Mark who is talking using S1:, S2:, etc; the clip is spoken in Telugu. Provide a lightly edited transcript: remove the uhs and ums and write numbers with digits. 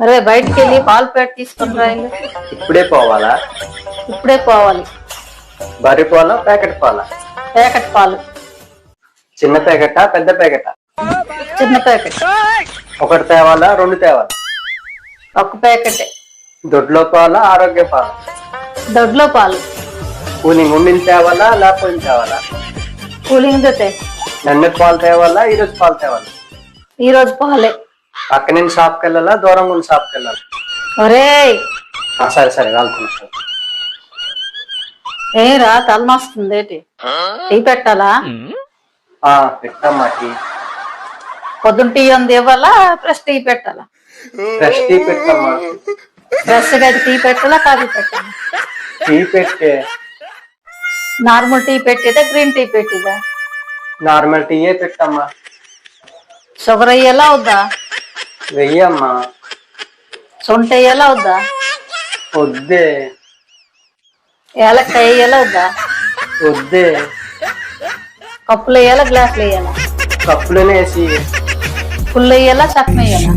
S1: అరే బయటికి వెళ్ళి పాలు పేట తీసుకుని రా ఇల్లు.
S2: ఇప్పుడే పోవాలా?
S1: ఇప్పుడే పోవాలి.
S2: బర్రె పాలా ప్యాకెట్ పాలా?
S1: ప్యాకెట్ పాలు.
S2: చిన్న ప్యాకెటా పెద్ద ప్యాకెటా?
S1: చిన్న ప్యాకెట్.
S2: ఒకటి తేవాలా రెండు తేవాలా?
S1: ఒక ప్యాకెటే.
S2: దొడ్లో పాలా ఆరోగ్య పాలా?
S1: దొడ్లో పాలు.
S2: కూలింగ్ ఉండిని తేవాలా లేకపోతే తేవాలా?
S1: కూలింగ్ తే.
S2: నిన్నటి పాలు తేవాలా ఈరోజు పాలు తేవాలా?
S1: ఈ రోజు పాలే.
S2: పక్క నుంచి షాప్కి వెళ్ళాలా దూరంగా ఉన్న షాప్కి వెళ్ళాలి?
S1: ఒరే
S2: సరే సరే వెళ్తున్నా.
S1: ఏరా తలనొస్తుంది ఏంటి? టీ పెట్టాలా?
S2: పెట్టమ్మా టీ.
S1: పొద్దున్న టీ ఉంది ఇవ్వాలా ఫ్రెష్ టీ పెట్టాలా?
S2: ఫ్రెష్ టీ పెట్టమ్మా.
S1: ఫ్రెష్ గా టీ పెట్టాలా కాఫీ పెట్టాలా?
S2: టీ పెట్టే.
S1: నార్మల్ టీ పెట్టిదా గ్రీన్ టీ పెట్టిదా?
S2: నార్మల్ టీయే పెట్టమ్మా.
S1: షుగర్ అయ్యేలా వద్దా?
S2: వెయ్యమ్మా.
S1: సొంట అయ్యేలా వద్దా?
S2: వద్దే.
S1: ఏలక్కాయ వేయాలా వద్దా?
S2: వద్దే.
S1: కప్పులు వేయాలా గ్లాసులు వేయాలా?
S2: కప్పులోనే వేసి.
S1: ఫుల్ వేయాలా చక్కన వేయాలా?